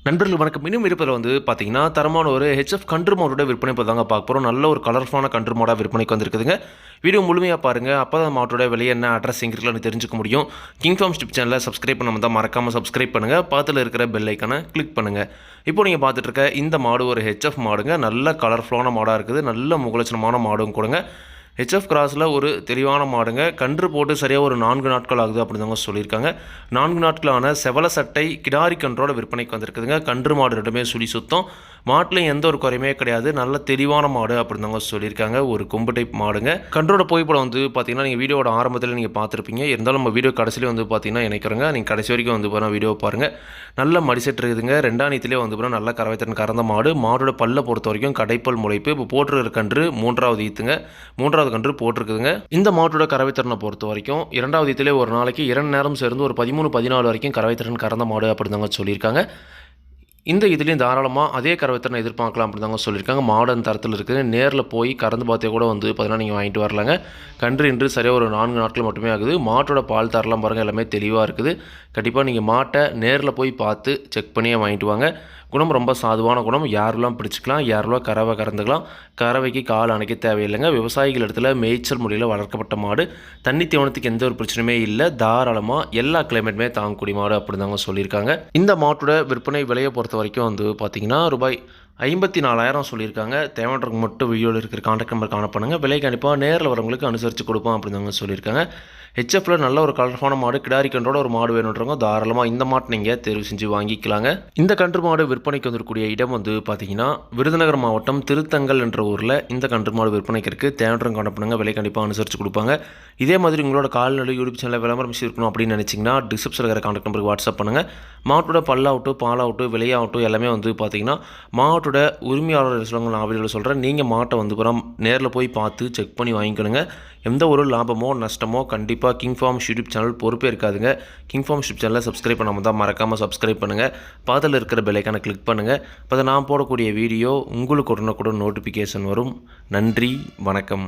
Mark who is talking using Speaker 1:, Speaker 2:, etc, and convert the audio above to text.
Speaker 1: நண்பர்கள் வணக்கம். இன்னும் இருப்பதில் பார்த்தீங்கன்னா, தரமான ஒரு ஹெச்எஃப் கன்று மாடோட விற்பனை இப்போ தாங்க பார்க்க போகிறோம். நல்ல ஒரு கலர்ஃபுல்லான கன்று மாடா விற்பனைக்கு வந்திருக்குதுங்க. வீடியோ முழுமையாக பாருங்கள். அப்போ தான் மாட்டோட விலை என்ன, அட்ரஸ் எங்கே இருக்குன்னு தெரிஞ்சுக்க முடியும். கிங் ஃபார்ம்ஸ் டிப் சேனலை சப்ஸ்கிரைப் பண்ணாமல் தான் மறக்காமல் சப்ஸ்கிரைப் பண்ணுங்கள். பக்கத்தில் இருக்கிற பெல் ஐக்கானை கிளிக் பண்ணுங்கள். இப்போ நீங்கள் பார்த்துட்டு இருக்க இந்த மாடு ஒரு ஹெச்எஃப் மாடுங்க. நல்ல கலர்ஃபுல்லான மாடாக இருக்குது. நல்ல முகலட்சணமான மாடும் கொடுங்க. ஹெச்எஃப் கிராஸில் ஒரு தெளிவான மாடுங்க. கன்று போட்டு சரியாக ஒரு 4 நாட்கள் ஆகுது அப்படின்னு தாங்க சொல்லியிருக்காங்க. 4 நாட்களான செவல சட்டை கிடாரி கன்றோட விற்பனைக்கு வந்திருக்குதுங்க. கன்று மாடு ரெண்டுமே சுழி சுத்தம். மாட்டிலையும் எந்த ஒரு குறையுமே கிடையாது. நல்ல தெளிவான மாடு அப்படின்னு தாங்க சொல்லியிருக்காங்க. ஒரு கொம்பு டைப் மாடுங்க. கன்றோட புகைப்படம் பார்த்தீங்கன்னா நீங்கள் வீடியோட ஆரம்பத்தில் நீங்கள் பார்த்துருப்பீங்க. இருந்தாலும் நம்ம வீடியோ கடைசியிலே பார்த்தீங்கன்னா நினைக்கிறேங்க. நீங்கள் கடைசி வரைக்கும் போகிற வீடியோ பாருங்கள். நல்ல மடிசெட் இருக்குதுங்க. 2ஆம் நீத்திலே போகிற நல்ல கறவைத்திறன் கறந்த மாடு. மாடோட பல்லை பொறுத்த வரைக்கும் கடைப்பல் முளைப்பு. இப்போ போட்டிருக்கிற கன்று 3வது ஈத்துங்க. 3வது கன்று போட்டிருக்குதுங்க. இந்த மாட்டோட கறவைத்திறனை பொறுத்த வரைக்கும் 2வது ஈத்திலே ஒரு நாளைக்கு 2 நேரம் சேர்ந்து ஒரு 13-14 வரைக்கும் கறவைத்திறன் கறந்த மாடு அப்படின்னு தாங்க சொல்லியிருக்காங்க. இந்த இதுலேயும் தாராளமாக அதே கறவைத்திறனை எதிர்பார்க்கலாம் அப்படின்னு தாங்க சொல்லியிருக்காங்க. மாடர்ன் தரத்தில் இருக்குது. நேரில் போய் கறந்து பார்த்தே கூட பார்த்தீங்கன்னா நீங்கள் வாங்கிட்டு வரலாங்க. கன்று இன்று சரியாக ஒரு 4 நாட்கள் மட்டுமே ஆகுது. மாட்டோட பால் தரலாம் பாருங்கள், எல்லாமே தெளிவாக இருக்குது. கண்டிப்பாக நீங்கள் மாட்டை நேரில் போய் பார்த்து செக் பண்ணியே வாங்கிட்டு வாங்க. குணம் ரொம்ப சாதுவான குணம். யாரெல்லாம் பிடிச்சிக்கலாம், யாரெல்லாம் கறவை கறந்துக்கலாம். கறவைக்கு கால் அணைக்க தேவையில்லைங்க. விவசாயிகள் இடத்துல மேய்ச்சல் முறையில் வளர்க்கப்பட்ட மாடு. தண்ணி தீவனத்துக்கு எந்த ஒரு பிரச்சனையுமே இல்லை. தாராளமாக எல்லா கிளைமேட்டுமே தாங்கக்கூடிய மாடு அப்படி தாங்க சொல்லியிருக்காங்க. இந்த மாட்டோட விற்பனை விலையை பொறுத்த வரைக்கும் பார்த்தீங்கன்னா ரூபாய் 54,000 சொல்லியிருக்காங்க. தேவையானவங்களுக்கு மட்டும் வீடியோவில் இருக்கிற கான்டாக்ட் நம்பர் காண பண்ணுங்கள். விலை கண்டிப்பாக நேரில் வரவங்களுக்கு அனுசரித்து கொடுப்போம் அப்படின்னு தாங்க சொல்லியிருக்காங்க. ஹெச்எஃப்ல நல்ல ஒரு கலர்ஃபான மாடு, கிடாரி கன்றோட ஒரு மாடு வேணுன்றவங்க தாராளமாக இந்த மாட்டை நீங்கள் தேர்வு செஞ்சு வாங்கிக்கலாங்க. இந்த கன்று மாடு விற்பனைக்கு வந்திருக்கக்கூடிய இடம் பார்த்தீங்கன்னா விருதுநகர் மாவட்டம் திருத்தங்கல் என்ற ஊரில் இந்த கன்று மாடு விற்பனைக்கு இருக்குது. தேவையானவங்க காண பண்ணுங்கள். விலை கண்டிப்பாக அனுசரித்து கொடுப்பாங்க. இதே மாதிரி உங்களோட கால்நடை யூடியூப் சேனலில் விளம்பரம் இருக்கணும் அப்படின்னு நினச்சிங்கன்னா டிஸ்கிரிப்ஷனில் இருக்கிற கான்டாக்ட் நம்பருக்கு வாட்ஸ்அப் பண்ணுங்கள். மாட்டோட பல்லாகட்டும் பாலாகட்டும் விலையாகட்டும் எல்லாமே பார்த்தீங்கன்னா மாட்டோட உரிமையாளர் சொல்லுவாங்க. நான் வீடியோவில் சொல்கிறேன். நீங்கள் மாட்டை நேரில் போய் பார்த்து செக் பண்ணி வாங்கிக்கணுங்க. எந்த ஒரு லாபமோ நஷ்டமோ கண்டிப்பாக கிங் ஃபார்ம்ஸ் யூடியூப் சேனல் பொறுப்பே இருக்காதுங்க. கிங் ஃபார்ம்ஸ் யூடியூப் சேனலை சப்ஸ்கிரைப் பண்ணாமல் தான் மறக்காமல் சப்ஸ்கிரைப் பண்ணுங்கள். பக்கத்தில் இருக்கிற பெல் ஐக்கானை கிளிக் பண்ணுங்கள். இப்போ நான் போடக்கூடிய வீடியோ உங்களுக்கு உடனுக்குடன் நோட்டிஃபிகேஷன் வரும். நன்றி, வணக்கம்.